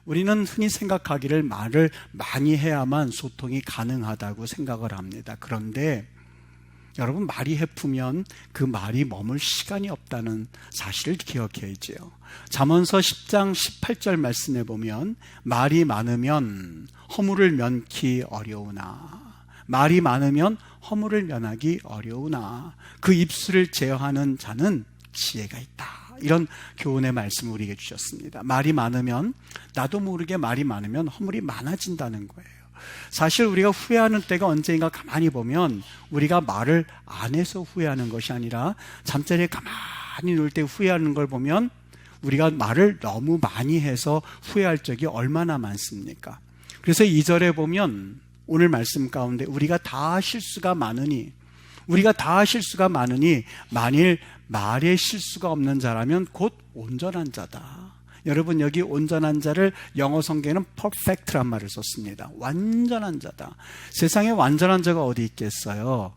우리는 흔히 생각하기를 말을 많이 해야만 소통이 가능하다고 생각을 합니다. 그런데 여러분, 말이 해프면 그 말이 머물 시간이 없다는 사실을 기억해야지요. 잠언서 10장 18절 말씀에 보면 말이 많으면 허물을 면키 어려우나, 말이 많으면 허물을 면하기 어려우나 그 입술을 제어하는 자는 지혜가 있다. 이런 교훈의 말씀을 우리에게 주셨습니다. 말이 많으면, 나도 모르게 말이 많으면 허물이 많아진다는 거예요. 사실 우리가 후회하는 때가 언제인가 가만히 보면 우리가 말을 안 해서 후회하는 것이 아니라 잠자리에 가만히 누울 때 후회하는 걸 보면 우리가 말을 너무 많이 해서 후회할 적이 얼마나 많습니까? 그래서 2절에 보면 오늘 말씀 가운데 우리가 다 실수가 많으니 만일 말에 실수가 없는 자라면 곧 온전한 자다. 여러분, 여기 온전한 자를 영어 성경에는 perfect란 말을 썼습니다. 완전한 자다. 세상에 완전한 자가 어디 있겠어요?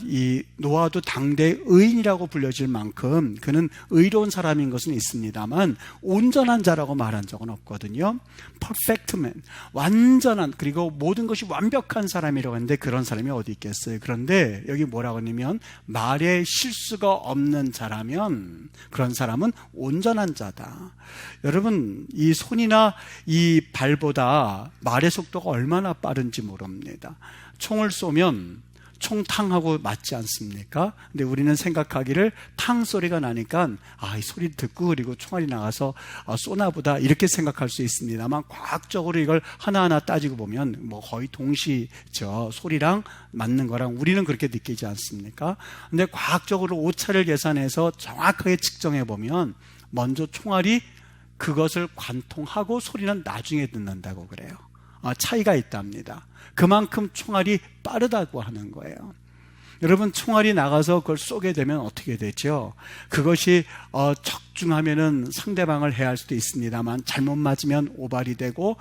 이 노아도 당대 의인이라고 불려질 만큼 그는 의로운 사람인 것은 있습니다만 온전한 자라고 말한 적은 없거든요. perfect man, 완전한, 그리고 모든 것이 완벽한 사람이라고 하는데 그런 사람이 어디 있겠어요? 그런데 여기 뭐라고 하냐면 말에 실수가 없는 자라면 그런 사람은 온전한 자다. 여러분, 이 손이나 이 발보다 말의 속도가 얼마나 빠른지 모릅니다. 총을 쏘면 총탕하고 맞지 않습니까? 근데 우리는 생각하기를 탕 소리가 나니까 이 소리 듣고 그리고 총알이 나가서 쏘나 보다 이렇게 생각할 수 있습니다만 과학적으로 이걸 하나하나 따지고 보면 뭐 거의 동시죠. 소리랑 맞는 거랑 우리는 그렇게 느끼지 않습니까? 근데 과학적으로 오차를 계산해서 정확하게 측정해 보면 먼저 총알이 그것을 관통하고 소리는 나중에 듣는다고 그래요. 차이가 있답니다. 그만큼 총알이 빠르다고 하는 거예요. 여러분, 총알이 나가서 그걸 쏘게 되면 어떻게 되죠? 그것이 적중하면은 상대방을 해할 수도 있습니다만 잘못 맞으면 오발이 되고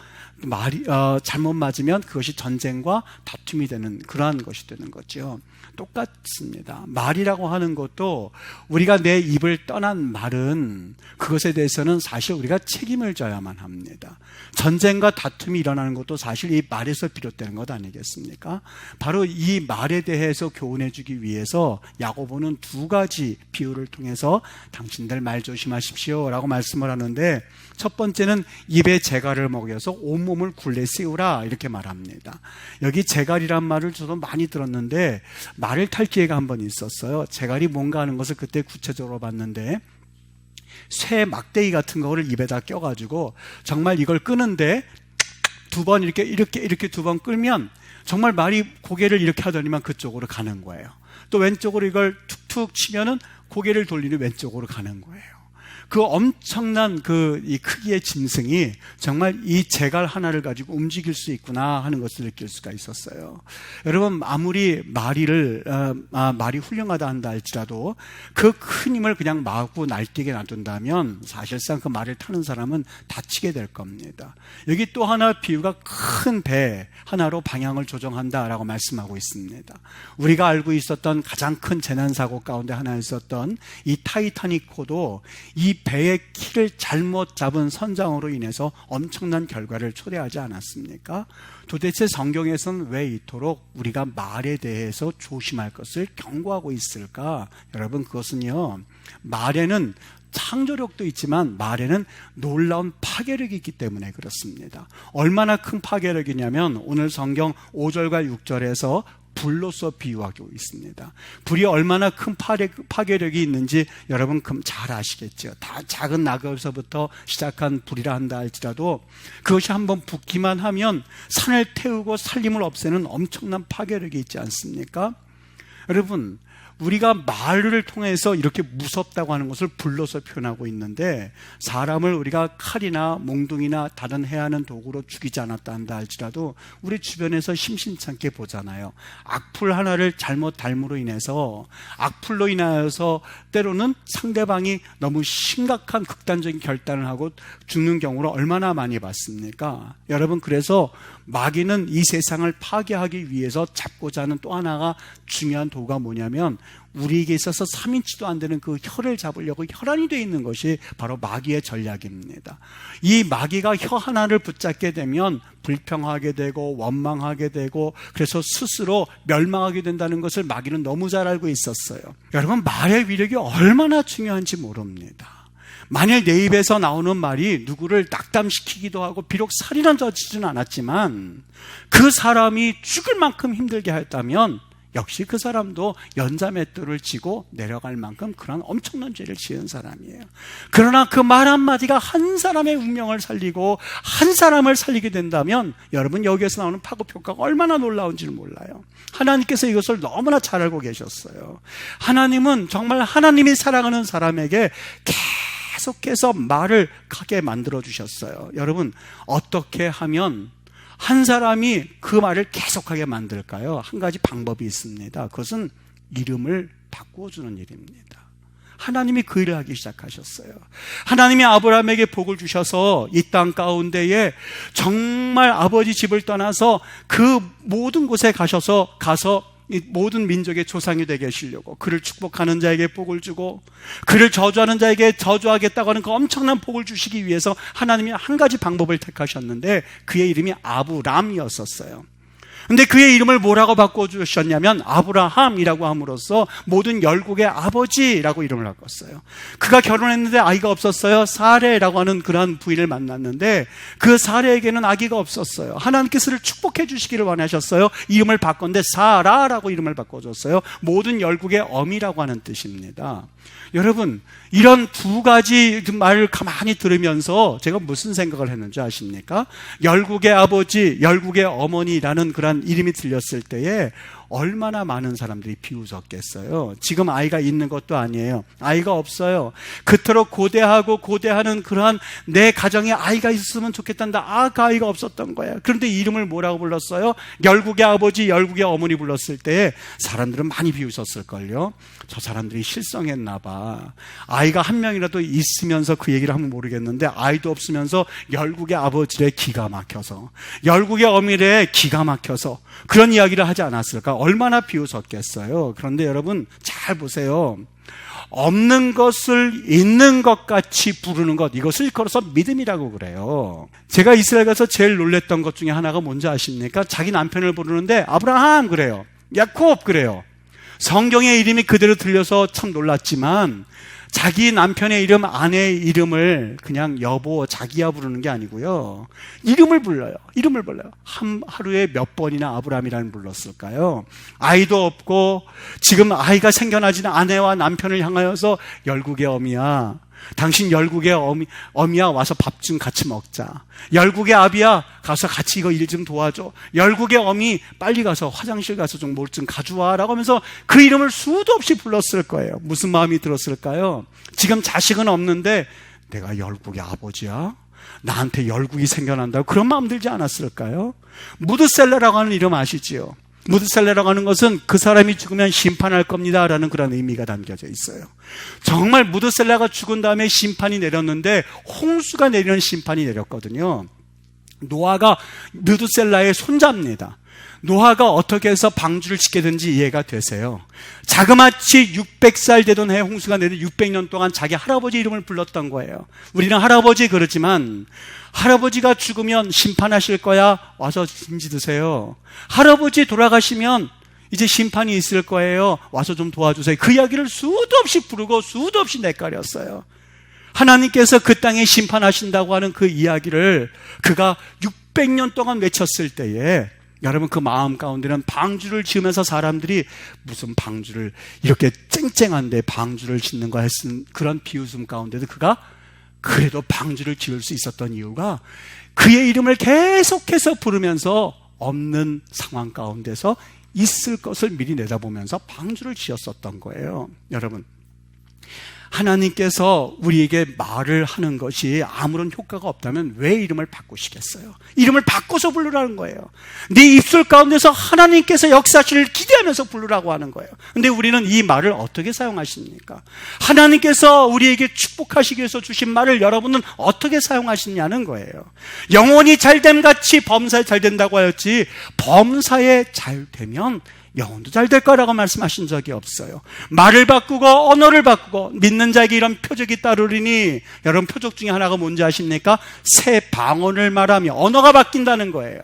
잘못 맞으면 그것이 전쟁과 다툼이 되는 그러한 것이 되는 거죠. 똑같습니다. 말이라고 하는 것도 우리가 내 입을 떠난 말은 그것에 대해서는 사실 우리가 책임을 져야만 합니다. 전쟁과 다툼이 일어나는 것도 사실 이 말에서 비롯되는 것 아니겠습니까? 바로 이 말에 대해서 교훈해 주기 위해서 야고보는 두 가지 비유를 통해서 당신들 말 조심하십시오 라고 말씀을 하는데, 첫 번째는 입에 재갈을 먹여서 온몸을 굴레 씌우라 이렇게 말합니다. 여기 재갈이란 말을 저도 많이 들었는데 말을 탈 기회가 한 번 있었어요. 재갈이 뭔가 하는 것을 그때 구체적으로 봤는데, 쇠 막대기 같은 거를 입에다 껴가지고 정말 이걸 끄는데 두 번 이렇게 두 번 끌면 정말 말이 고개를 이렇게 하더니만 그쪽으로 가는 거예요. 또 왼쪽으로 이걸 툭툭 치면은 고개를 돌리는 왼쪽으로 가는 거예요. 그 엄청난 이 크기의 짐승이 정말 이 재갈 하나를 가지고 움직일 수 있구나 하는 것을 느낄 수가 있었어요. 여러분, 아무리 말이 훌륭하다 한다 할지라도 그 큰 힘을 그냥 마구 날뛰게 놔둔다면 사실상 그 말을 타는 사람은 다치게 될 겁니다. 여기 또 하나 비유가 큰 배 하나로 방향을 조정한다라고 말씀하고 있습니다. 우리가 알고 있었던 가장 큰 재난사고 가운데 하나였었던 이 타이타닉호도 이 배의 키를 잘못 잡은 선장으로 인해서 엄청난 결과를 초래하지 않았습니까? 도대체 성경에서는 왜 이토록 우리가 말에 대해서 조심할 것을 경고하고 있을까? 여러분, 그것은요, 말에는 창조력도 있지만 말에는 놀라운 파괴력이 있기 때문에 그렇습니다. 얼마나 큰 파괴력이냐면 오늘 성경 5절과 6절에서 불로서 비유하고 있습니다. 불이 얼마나 큰 파괴력이 있는지 여러분 잘 아시겠죠. 다 작은 낙엽에서부터 시작한 불이라 한다 할지라도 그것이 한번 붙기만 하면 산을 태우고 산림을 없애는 엄청난 파괴력이 있지 않습니까? 여러분, 우리가 말을 통해서 이렇게 무섭다고 하는 것을 불로서 표현하고 있는데, 사람을 우리가 칼이나 몽둥이나 다른 해하는 도구로 죽이지 않았다 한다 할지라도 우리 주변에서 심심찮게 보잖아요. 악플 하나를 잘못 닮으로 인해서, 악플로 인하여서 때로는 상대방이 너무 심각한 극단적인 결단을 하고 죽는 경우를 얼마나 많이 봤습니까? 여러분, 그래서 마귀는 이 세상을 파괴하기 위해서 잡고자 하는 또 하나가 중요한 도구가 뭐냐면 우리에게 있어서 3인치도 안 되는 그 혀를 잡으려고 혈안이 되어 있는 것이 바로 마귀의 전략입니다. 이 마귀가 혀 하나를 붙잡게 되면 불평하게 되고 원망하게 되고 그래서 스스로 멸망하게 된다는 것을 마귀는 너무 잘 알고 있었어요. 여러분, 말의 위력이 얼마나 중요한지 모릅니다. 만일 내 입에서 나오는 말이 누구를 낙담시키기도 하고 비록 살인은 저지르진 않았지만 그 사람이 죽을 만큼 힘들게 했다면 역시 그 사람도 연자맷돌을 쥐고 내려갈 만큼 그런 엄청난 죄를 지은 사람이에요. 그러나 그 말 한마디가 한 사람의 운명을 살리고 한 사람을 살리게 된다면 여러분, 여기에서 나오는 파급 효과가 얼마나 놀라운지를 몰라요. 하나님께서 이것을 너무나 잘 알고 계셨어요. 하나님은 정말 하나님이 사랑하는 사람에게 계속해서 말을 하게 만들어 주셨어요. 여러분, 어떻게 하면 한 사람이 그 말을 계속하게 만들까요? 한 가지 방법이 있습니다. 그것은 이름을 바꾸어주는 일입니다. 하나님이 그 일을 하기 시작하셨어요. 하나님이 아브라함에게 복을 주셔서 이 땅 가운데에 정말 아버지 집을 떠나서 그 모든 곳에 가서 이 모든 민족의 조상이 되게 하시려고, 그를 축복하는 자에게 복을 주고 그를 저주하는 자에게 저주하겠다고 하는 그 엄청난 복을 주시기 위해서 하나님이 한 가지 방법을 택하셨는데 그의 이름이 아브람이었었어요. 근데 그의 이름을 뭐라고 바꿔주셨냐면 아브라함이라고 함으로써 모든 열국의 아버지라고 이름을 바꿨어요. 그가 결혼했는데 아이가 없었어요. 사레라고 하는 그러한 부인을 만났는데 그 사레에게는 아기가 없었어요. 하나님께서 그를 축복해 주시기를 원하셨어요. 이름을 바꿨는데 사라라고 이름을 바꿔줬어요. 모든 열국의 어미라고 하는 뜻입니다. 여러분, 이런 두 가지 말을 가만히 들으면서 제가 무슨 생각을 했는지 아십니까? 열국의 아버지, 열국의 어머니라는 그런 이름이 들렸을 때에 얼마나 많은 사람들이 비웃었겠어요. 지금 아이가 있는 것도 아니에요. 아이가 없어요. 그토록 고대하는 그러한 내 가정에 아이가 있었으면 좋겠단다. 그 아이가 없었던 거예요. 그런데 이름을 뭐라고 불렀어요? 열국의 아버지, 열국의 어머니 불렀을 때 사람들은 많이 비웃었을걸요. 저 사람들이 실성했나 봐. 아이가 한 명이라도 있으면서 그 얘기를 하면 모르겠는데 아이도 없으면서 열국의 아버지래 기가 막혀서, 열국의 어미래 기가 막혀서 그런 이야기를 하지 않았을까? 얼마나 비웃었겠어요. 그런데 여러분 잘 보세요. 없는 것을 있는 것 같이 부르는 것, 이것을 걸어서 믿음이라고 그래요. 제가 이스라엘 가서 제일 놀랬던 것 중에 하나가 뭔지 아십니까? 자기 남편을 부르는데 아브라함 그래요. 야콥 그래요. 성경의 이름이 그대로 들려서 참 놀랐지만 자기 남편의 이름, 아내의 이름을 그냥 여보, 자기야 부르는 게 아니고요. 이름을 불러요. 하루에 몇 번이나 아브라함이라는 불렀을까요? 아이도 없고 지금 아이가 생겨나지는 아내와 남편을 향하여서 열국의 어미야, 당신 열국의 어미야, 와서 밥 좀 같이 먹자. 열국의 아비야, 가서 같이 이거 일 좀 도와줘. 열국의 어미, 빨리 가서 화장실 가서 좀 뭘 좀 가져와 라고 하면서 그 이름을 수도 없이 불렀을 거예요. 무슨 마음이 들었을까요? 지금 자식은 없는데 내가 열국의 아버지야? 나한테 열국이 생겨난다고 그런 마음 들지 않았을까요? 무드셀라라고 하는 이름 아시지요? 무드셀라라고 하는 것은 그 사람이 죽으면 심판할 겁니다 라는 그런 의미가 담겨져 있어요. 정말 무드셀라가 죽은 다음에 심판이 내렸는데 홍수가 내리는 심판이 내렸거든요. 노아가 무드셀라의 손자입니다. 노아가 어떻게 해서 방주를 짓게 된지 이해가 되세요? 자그마치 600살 되던 해에 홍수가 내려 600년 동안 자기 할아버지 이름을 불렀던 거예요. 우리는 할아버지 그러지만 할아버지가 죽으면 심판하실 거야, 와서 진지 드세요. 할아버지 돌아가시면 이제 심판이 있을 거예요, 와서 좀 도와주세요. 그 이야기를 수도 없이 부르고 수도 없이 내까렸어요. 하나님께서 그 땅에 심판하신다고 하는 그 이야기를 그가 600년 동안 외쳤을 때에 여러분 그 마음 가운데는 방주를 지으면서 사람들이 무슨 방주를 이렇게 쨍쨍한데 방주를 짓는 거 했은 그런 비웃음 가운데도 그가 그래도 방주를 지을 수 있었던 이유가 그의 이름을 계속해서 부르면서 없는 상황 가운데서 있을 것을 미리 내다보면서 방주를 지었었던 거예요. 여러분, 하나님께서 우리에게 말을 하는 것이 아무런 효과가 없다면 왜 이름을 바꾸시겠어요? 이름을 바꿔서 부르라는 거예요. 네 입술 가운데서 하나님께서 역사하시를 기대하면서 부르라고 하는 거예요. 근데 우리는 이 말을 어떻게 사용하십니까? 하나님께서 우리에게 축복하시기 위해서 주신 말을 여러분은 어떻게 사용하시냐는 거예요. 영혼이 잘됨 같이 범사에 잘 된다고 하였지, 범사에 잘 되면 영혼도 잘 될 거라고 말씀하신 적이 없어요. 말을 바꾸고 언어를 바꾸고 믿는 자에게 이런 표적이 따르리니, 여러분 표적 중에 하나가 뭔지 아십니까? 새 방언을 말하며 언어가 바뀐다는 거예요.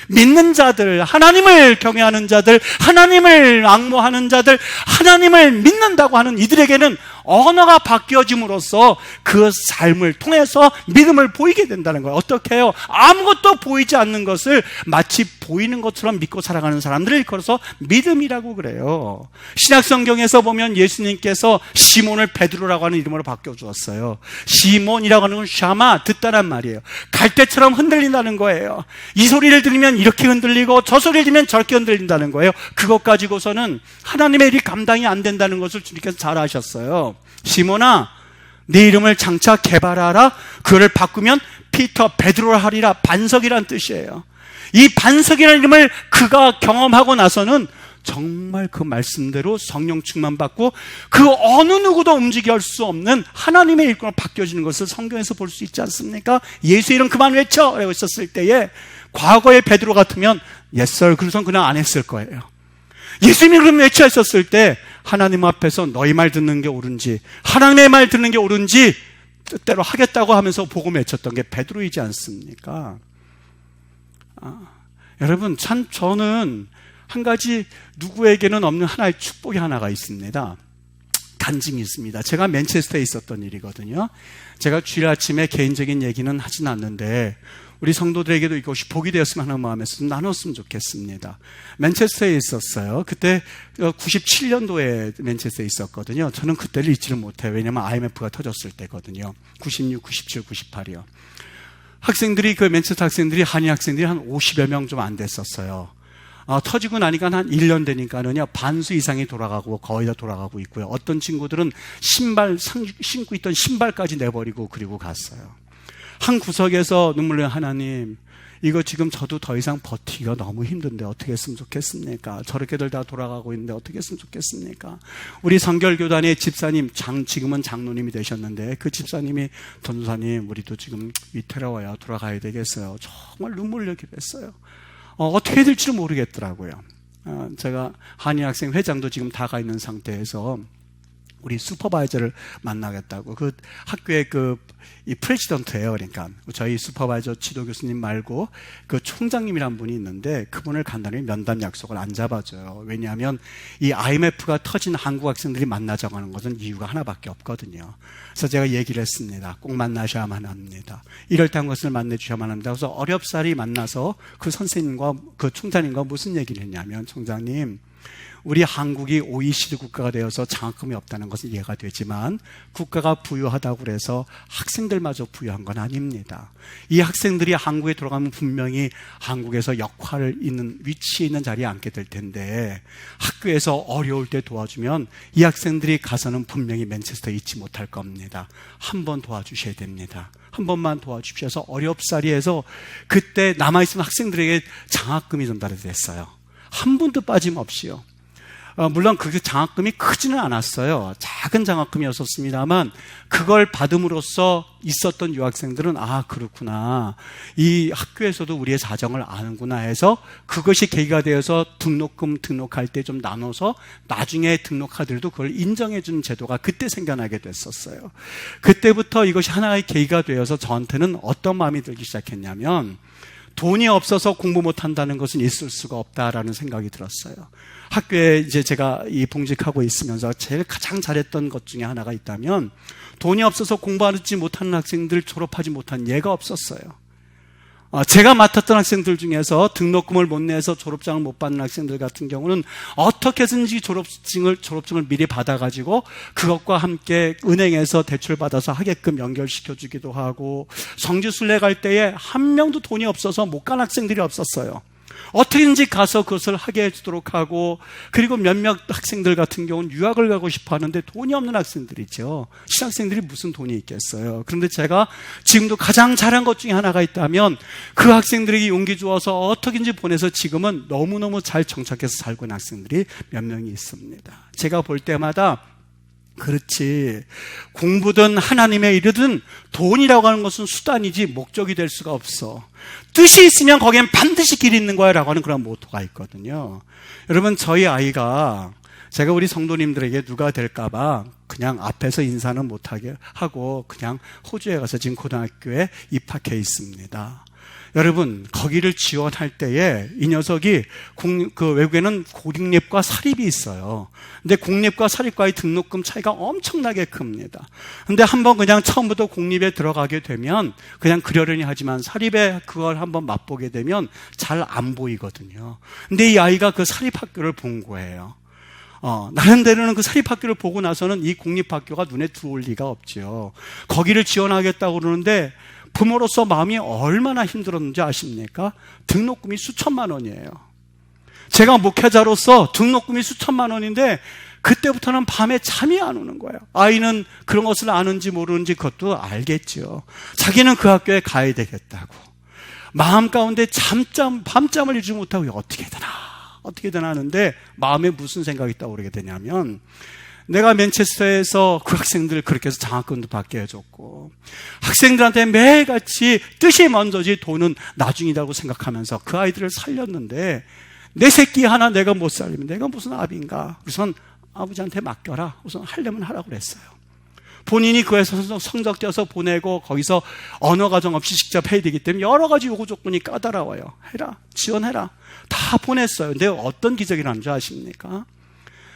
믿는 자들, 하나님을 경외하는 자들, 하나님을 앙모하는 자들, 하나님을 믿는다고 하는 이들에게는 언어가 바뀌어짐으로써 그 삶을 통해서 믿음을 보이게 된다는 거예요. 어떻게 해요? 아무것도 보이지 않는 것을 마치 보이는 것처럼 믿고 살아가는 사람들을 일컬어서 믿음이라고 그래요. 신약 성경에서 보면 예수님께서 시몬을 베드로라고 하는 이름으로 바꿔주었어요. 시몬이라고 하는 건 샤마, 듣다란 말이에요. 갈대처럼 흔들린다는 거예요. 이 소리를 들으면 이렇게 흔들리고 저 소리를 들으면 저렇게 흔들린다는 거예요. 그것 가지고서는 하나님의 일이 감당이 안 된다는 것을 주님께서 잘 아셨어요. 시몬아, 네 이름을 장차 개발하라. 그거를 바꾸면 피터, 베드로라 하리라. 반석이란 뜻이에요. 이 반석이라는 이름을 그가 경험하고 나서는 정말 그 말씀대로 성령 충만받고 그 어느 누구도 움직여 할 수 없는 하나님의 일꾼으로 바뀌어지는 것을 성경에서 볼 수 있지 않습니까? 예수 이름 그만 외쳐! 라고 있었을 때에 과거의 베드로 같으면 yes sir, 그래서 그냥 안 했을 거예요. 예수님이 그럼 외쳐 했었을 때 하나님 앞에서 너희 말 듣는 게 옳은지 하나님의 말 듣는 게 옳은지 뜻대로 하겠다고 하면서 복음 외쳤던 게 베드로이지 않습니까? 여러분, 참 저는 한 가지 누구에게는 없는 하나의 축복이 하나가 있습니다. 간증이 있습니다. 제가 맨체스터에 있었던 일이거든요. 제가 주일 아침에 개인적인 얘기는 하진 않는데 우리 성도들에게도 이것이 복이 되었으면 하는 마음에서 좀 나눴으면 좋겠습니다. 맨체스터에 있었어요. 그때 97년도에 맨체스터에 있었거든요. 저는 그때를 잊지를 못해요. 왜냐하면 IMF가 터졌을 때거든요. 96, 97, 98이요. 학생들이, 그 맨체스터 학생들이, 한인 학생들이 한 50여 명 좀 안 됐었어요. 터지고 나니까 한 1년 되니까는요, 반수 이상이 돌아가고 거의 다 돌아가고 있고요. 어떤 친구들은 신고 있던 신발까지 내버리고 그리고 갔어요. 한 구석에서 눈물 흘리는 하나님, 이거 지금 저도 더 이상 버티기가 너무 힘든데 어떻게 했으면 좋겠습니까? 저렇게들 다 돌아가고 있는데 어떻게 했으면 좋겠습니까? 우리 성결교단의 집사님, 지금은 장로님이 되셨는데 그 집사님이 전도사님, 우리도 지금 위태로워요. 돌아가야 되겠어요. 정말 눈물 흘리기도 했어요. 어떻게 해야 될지를 모르겠더라고요. 제가 한인학생 회장도 지금 다 가 있는 상태에서 우리 슈퍼바이저를 만나겠다고, 그 학교의 이 프레지던트예요. 그러니까 저희 슈퍼바이저 지도 교수님 말고 그 총장님이란 분이 있는데 그분을 간단히 면담 약속을 안 잡아줘요. 왜냐하면 이 IMF가 터진 한국 학생들이 만나자고 하는 것은 이유가 하나밖에 없거든요. 그래서 제가 얘기를 했습니다. 꼭 만나셔야만 합니다. 이럴 때 한 것을 만나주셔야만 합니다. 그래서 어렵사리 만나서 그 선생님과 그 총장님과 무슨 얘기를 했냐면, 총장님, 우리 한국이 OECD 국가가 되어서 장학금이 없다는 것은 이해가 되지만 국가가 부유하다고 해서 학생들마저 부유한 건 아닙니다. 이 학생들이 한국에 돌아가면 분명히 한국에서 역할을 있는 위치에 있는 자리에 앉게 될 텐데 학교에서 어려울 때 도와주면 이 학생들이 가서는 분명히 맨체스터에 있지 못할 겁니다. 한 번 도와주셔야 됩니다. 한 번만 도와주셔서 어렵사리해서 그때 남아있는 학생들에게 장학금이 전달이 됐어요. 한 분도 빠짐없이요. 물론 그게 장학금이 크지는 않았어요. 작은 장학금이었습니다만 그걸 받음으로써 있었던 유학생들은 그렇구나, 이 학교에서도 우리의 사정을 아는구나 해서 그것이 계기가 되어서 등록금 등록할 때 좀 나눠서 나중에 등록하더라도 그걸 인정해 주는 제도가 그때 생겨나게 됐었어요. 그때부터 이것이 하나의 계기가 되어서 저한테는 어떤 마음이 들기 시작했냐면, 돈이 없어서 공부 못한다는 것은 있을 수가 없다라는 생각이 들었어요. 학교에 이제 제가 봉직하고 있으면서 제일 가장 잘했던 것 중에 하나가 있다면, 돈이 없어서 공부하지 못하는 학생들 졸업하지 못한 예가 없었어요. 제가 맡았던 학생들 중에서 등록금을 못 내서 졸업장을 못 받는 학생들 같은 경우는 어떻게 해서든지 졸업증을 미리 받아가지고 그것과 함께 은행에서 대출받아서 하게끔 연결시켜주기도 하고, 성지순례 갈 때에 한 명도 돈이 없어서 못 간 학생들이 없었어요. 어떻게든지 가서 그것을 하게 해주도록 하고, 그리고 몇몇 학생들 같은 경우는 유학을 가고 싶어 하는데 돈이 없는 학생들이죠. 신학생들이 무슨 돈이 있겠어요. 그런데 제가 지금도 가장 잘한 것 중에 하나가 있다면 그 학생들에게 용기 주어서 어떻게든지 보내서 지금은 너무너무 잘 정착해서 살고 있는 학생들이 몇 명이 있습니다. 제가 볼 때마다 그렇지. 공부든 하나님의 일이든 돈이라고 하는 것은 수단이지 목적이 될 수가 없어. 뜻이 있으면 거기엔 반드시 길이 있는 거야 라고 하는 그런 모토가 있거든요. 여러분, 저희 아이가 제가 우리 성도님들에게 누가 될까봐 그냥 앞에서 인사는 못하게 하고 그냥 호주에 가서 지금 고등학교에 입학해 있습니다. 여러분, 거기를 지원할 때에 이 녀석이 외국에는 공립과 사립이 있어요. 근데 공립과 사립과의 등록금 차이가 엄청나게 큽니다. 근데 한번 그냥 처음부터 공립에 들어가게 되면 그냥 그러려니 하지만 사립에 그걸 한번 맛보게 되면 잘 안 보이거든요. 근데 이 아이가 그 사립학교를 본 거예요. 나름대로는 그 사립학교를 보고 나서는 이 공립학교가 눈에 들어올 리가 없죠. 거기를 지원하겠다고 그러는데 부모로서 마음이 얼마나 힘들었는지 아십니까? 등록금이 수천만 원이에요. 제가 목회자로서 등록금이 수천만 원인데 그때부터는 밤에 잠이 안 오는 거예요. 아이는 그런 것을 아는지 모르는지 그것도 알겠죠. 자기는 그 학교에 가야 되겠다고. 마음 가운데 밤잠을 이루지 못하고 어떻게 되나 하는데 마음에 무슨 생각이 떠오르게 되냐면, 내가 맨체스터에서 그 학생들 그렇게 해서 장학금도 받게 해줬고 학생들한테 매일같이 뜻이 먼저지 돈은 나중이라고 생각하면서 그 아이들을 살렸는데 내 새끼 하나 내가 못 살리면 내가 무슨 아비인가. 우선 아버지한테 맡겨라. 우선 하려면 하라고 그랬어요. 본인이 그에서 성적 떼어서 보내고 거기서 언어 과정 없이 직접 해야 되기 때문에 여러 가지 요구 조건이 까다로워요. 해라, 지원해라. 다 보냈어요. 근데 어떤 기적이 나는 줄 아십니까?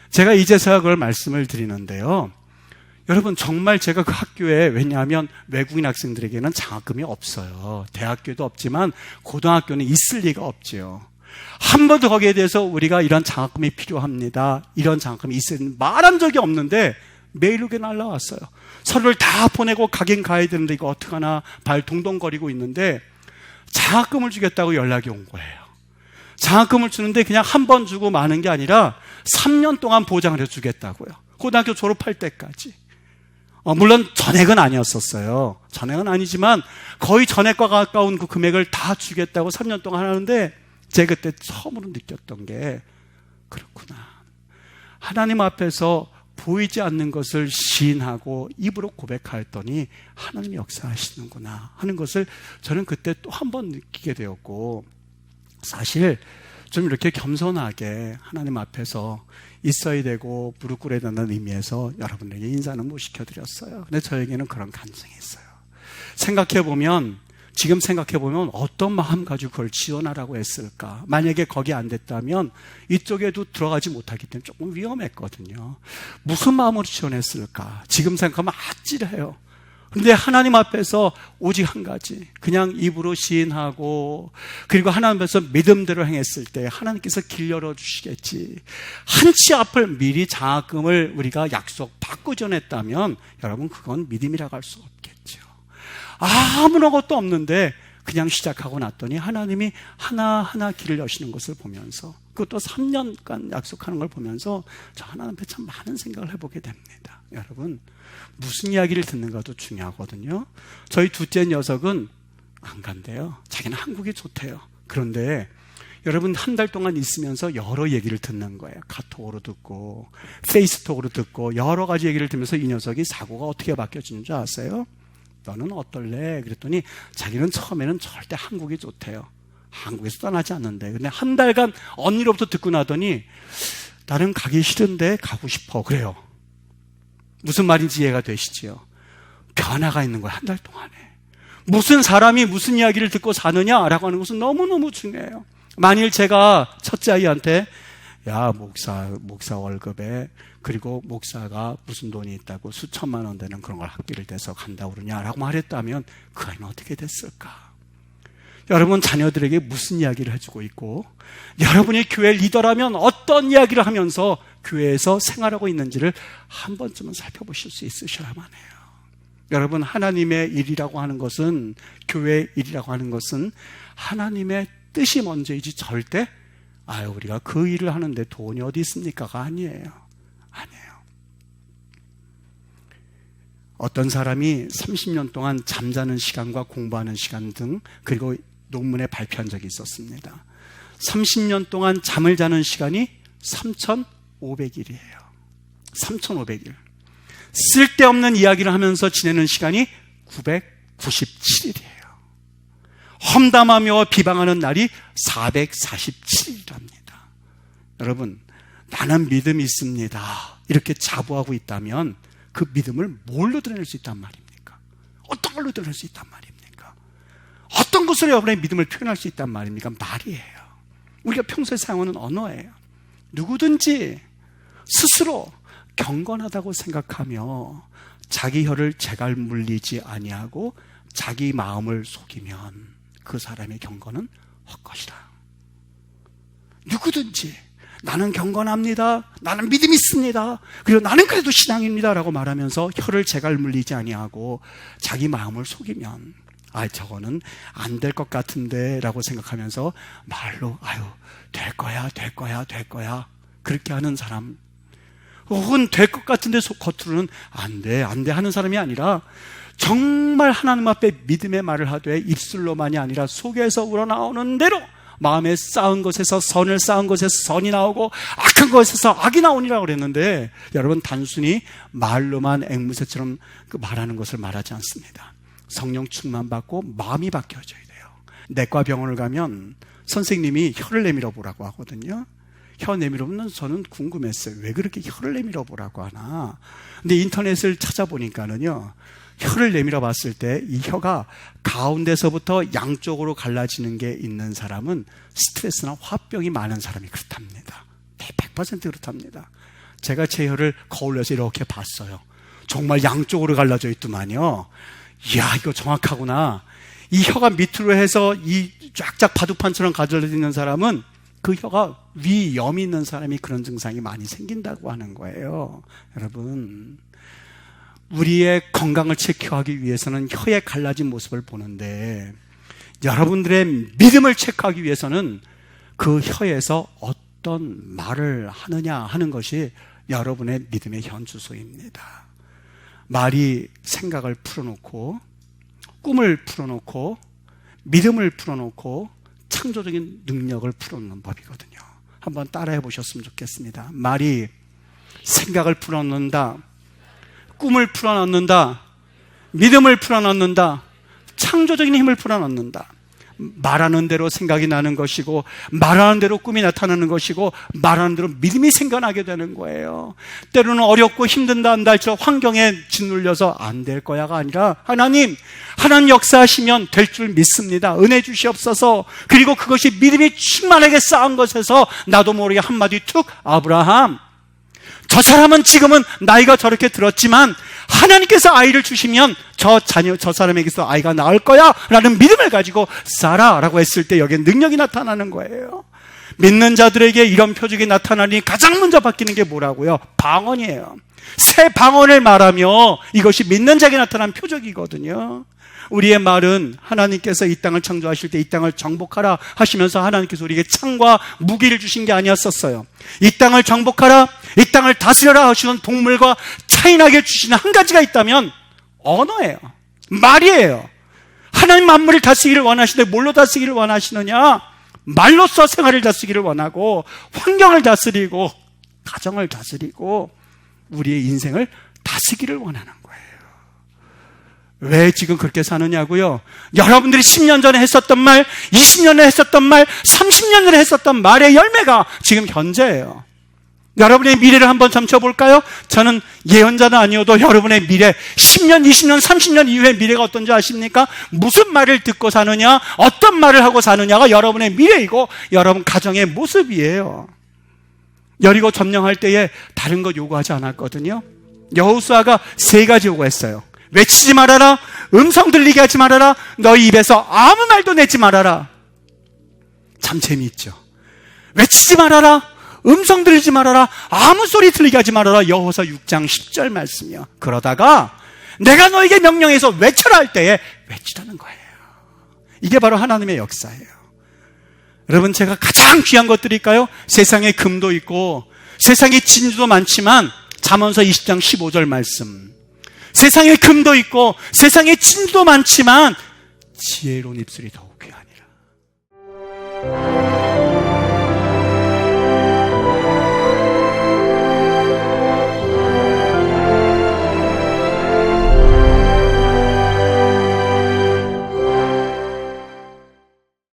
제가 이제서야 그걸 말씀을 드리는데요. 여러분, 정말 제가 그 학교에, 왜냐하면 외국인 학생들에게는 장학금이 없어요. 대학교도 없지만 고등학교는 있을 리가 없지요. 한 번도 거기에 대해서 우리가 이런 장학금이 필요합니다, 이런 장학금이 있으니 말한 적이 없는데 매일 오게 날라왔어요. 서류를 다 보내고 가긴 가야 되는데 이거 어떡하나 발 동동거리고 있는데 장학금을 주겠다고 연락이 온 거예요. 장학금을 주는데 그냥 한 번 주고 마는 게 아니라 3년 동안 보장을 해주겠다고요. 고등학교 졸업할 때까지. 물론 전액은 아니었었어요. 전액은 아니지만 거의 전액과 가까운 그 금액을 다 주겠다고 3년 동안 하는데 제가 그때 처음으로 느꼈던 게, 그렇구나. 하나님 앞에서 보이지 않는 것을 시인하고 입으로 고백하였더니 하나님이 역사하시는구나 하는 것을 저는 그때 또 한 번 느끼게 되었고, 사실 좀 이렇게 겸손하게 하나님 앞에서 있어야 되고 무릎 꿇어야 된다는 의미에서 여러분에게 인사는 못 시켜드렸어요. 근데 저에게는 그런 감정이 있어요. 지금 생각해보면 어떤 마음 가지고 그걸 지원하라고 했을까? 만약에 거기 안 됐다면 이쪽에도 들어가지 못하기 때문에 조금 위험했거든요. 무슨 마음으로 지원했을까? 지금 생각하면 아찔해요. 근데 하나님 앞에서 오직 한 가지, 그냥 입으로 시인하고 그리고 하나님 앞에서 믿음대로 행했을 때 하나님께서 길 열어주시겠지, 한 치 앞을 미리 장학금을 우리가 약속 받고 전했다면 여러분, 그건 믿음이라고 할 수 없겠죠. 아무것도 없는데 그냥 시작하고 났더니 하나님이 하나하나 길을 여시는 것을 보면서, 그것도 3년간 약속하는 걸 보면서 저 하나님 앞에 참 많은 생각을 해보게 됩니다. 여러분, 무슨 이야기를 듣는가도 중요하거든요. 저희 둘째 녀석은 안 간대요. 자기는 한국이 좋대요. 그런데 여러분, 한 달 동안 있으면서 여러 얘기를 듣는 거예요. 카톡으로 듣고 페이스톡으로 듣고 여러 가지 얘기를 들으면서 이 녀석이 사고가 어떻게 바뀌어지는 줄 아세요? 너는 어떨래? 그랬더니 자기는 처음에는 절대 한국이 좋대요. 한국에서 떠나지 않는데. 근데 한 달간 언니로부터 듣고 나더니 나는 가기 싫은데 가고 싶어. 그래요. 무슨 말인지 이해가 되시지요? 변화가 있는 거예요. 한 달 동안에. 무슨 사람이 무슨 이야기를 듣고 사느냐라고 하는 것은 너무너무 중요해요. 만일 제가 첫째 아이한테 야, 목사 월급에 그리고 목사가 무슨 돈이 있다고 수천만 원 되는 그런 걸 학비를 대서 간다고 그러냐라고 말했다면 그 아이는 어떻게 됐을까? 여러분, 자녀들에게 무슨 이야기를 해주고 있고 여러분이 교회 리더라면 어떤 이야기를 하면서 교회에서 생활하고 있는지를 한 번쯤은 살펴보실 수 있으셔야만 해요. 여러분, 하나님의 일이라고 하는 것은, 교회의 일이라고 하는 것은 하나님의 뜻이 먼저이지 절대 우리가 그 일을 하는데 돈이 어디 있습니까가 아니에요. 어떤 사람이 30년 동안 잠자는 시간과 공부하는 시간 등 그리고 논문에 발표한 적이 있었습니다. 30년 동안 잠을 자는 시간이 3,500일이에요. 3,500일. 쓸데없는 이야기를 하면서 지내는 시간이 997일이에요. 험담하며 비방하는 날이 447일이랍니다. 여러분, 나는 믿음이 있습니다, 이렇게 자부하고 있다면 그 믿음을 뭘로 드러낼 수 있단 말입니까? 어떤 걸로 드러낼 수 있단 말입니까? 어떤 것으로 여러분의 믿음을 표현할 수 있단 말입니까? 말이에요. 우리가 평소에 사용하는 언어예요. 누구든지 스스로 경건하다고 생각하며 자기 혀를 제갈 물리지 아니하고 자기 마음을 속이면 그 사람의 경건은 헛것이다. 누구든지 나는 경건합니다, 나는 믿음이 있습니다, 그리고 나는 그래도 신앙입니다 라고 말하면서 혀를 제갈 물리지 아니하고 자기 마음을 속이면 저거는 안 될 것 같은데 라고 생각하면서 말로 될 거야 그렇게 하는 사람, 혹은 될 것 같은데 겉으로는 안 돼 하는 사람이 아니라 정말 하나님 앞에 믿음의 말을 하되 입술로만이 아니라 속에서 우러나오는 대로 마음에 쌓은 것에서 선을 쌓은 것에서 선이 나오고 악한 것에서 악이 나오니라고 그랬는데, 여러분, 단순히 말로만 앵무새처럼 말하는 것을 말하지 않습니다. 성령 충만 받고 마음이 바뀌어져야 돼요. 내과 병원을 가면 선생님이 혀를 내밀어 보라고 하거든요. 혀 내밀어 보면 저는 궁금했어요. 왜 그렇게 혀를 내밀어 보라고 하나? 근데 인터넷을 찾아보니까는요, 혀를 내밀어 봤을 때 이 혀가 가운데서부터 양쪽으로 갈라지는 게 있는 사람은 스트레스나 화병이 많은 사람이 그렇답니다. 100% 그렇답니다. 제가 제 혀를 거울에서 이렇게 봤어요. 정말 양쪽으로 갈라져 있더만요. 이야, 이거 정확하구나. 이 혀가 밑으로 해서 이 쫙쫙 바둑판처럼 가져져 있는 사람은 그 혀가 위염이 있는 사람이 그런 증상이 많이 생긴다고 하는 거예요. 여러분, 우리의 건강을 체크하기 위해서는 혀에 갈라진 모습을 보는데, 여러분들의 믿음을 체크하기 위해서는 그 혀에서 어떤 말을 하느냐 하는 것이 여러분의 믿음의 현주소입니다. 말이 생각을 풀어놓고 꿈을 풀어놓고 믿음을 풀어놓고 창조적인 능력을 풀어놓는 법이거든요. 한번 따라해 보셨으면 좋겠습니다. 말이 생각을 풀어놓는다, 꿈을 풀어넣는다, 믿음을 풀어넣는다, 창조적인 힘을 풀어넣는다. 말하는 대로 생각이 나는 것이고, 말하는 대로 꿈이 나타나는 것이고, 말하는 대로 믿음이 생겨나게 되는 거예요. 때로는 어렵고 힘든다 한다 할지라도 환경에 짓눌려서 안 될 거야가 아니라 하나님 역사하시면 될 줄 믿습니다, 은혜 주시옵소서. 그리고 그것이 믿음이 충만하게 쌓은 것에서 나도 모르게 한마디 툭, 아브라함, 저 사람은 지금은 나이가 저렇게 들었지만 하나님께서 아이를 주시면 저 사람에게서 아이가 나을 거야 라는 믿음을 가지고 살아라고 했을 때 여기에 능력이 나타나는 거예요. 믿는 자들에게 이런 표적이 나타나니 가장 먼저 바뀌는 게 뭐라고요? 방언이에요. 새 방언을 말하며 이것이 믿는 자에게 나타난 표적이거든요. 우리의 말은 하나님께서 이 땅을 창조하실 때 이 땅을 정복하라 하시면서 하나님께서 우리에게 창과 무기를 주신 게 아니었었어요. 이 땅을 정복하라, 이 땅을 다스려라 하시는 동물과 차이나게 주시는 한 가지가 있다면 언어예요. 말이에요. 하나님 만물을 다스리기를 원하시는데 뭘로 다스리기를 원하시느냐? 말로써 생활을 다스리기를 원하고, 환경을 다스리고, 가정을 다스리고, 우리의 인생을 다스리기를 원하는 거예요. 왜 지금 그렇게 사느냐고요? 여러분들이 10년 전에 했었던 말, 20년 전에 했었던 말, 30년 전에 했었던 말의 열매가 지금 현재예요. 여러분의 미래를 한번 점쳐볼까요? 저는 예언자는 아니어도 여러분의 미래, 10년, 20년, 30년 이후의 미래가 어떤지 아십니까? 무슨 말을 듣고 사느냐, 어떤 말을 하고 사느냐가 여러분의 미래이고 여러분 가정의 모습이에요. 여리고 점령할 때에 다른 거 요구하지 않았거든요. 여호수아가 3가지 요구했어요. 외치지 말아라, 음성 들리게 하지 말아라, 너희 입에서 아무 말도 내지 말아라. 참 재미있죠. 외치지 말아라, 음성 들리지 말아라, 아무 소리 들리게 하지 말아라. 여호수아 6장 10절 말씀이요. 그러다가 내가 너에게 명령해서 외쳐라 할 때에 외치라는 거예요. 이게 바로 하나님의 역사예요. 여러분, 제가 가장 귀한 것들일까요? 세상에 금도 있고 세상에 진주도 많지만 잠언서 20장 15절 말씀, 세상에 금도 있고 세상에 진주도 많지만 지혜로운 입술이 더욱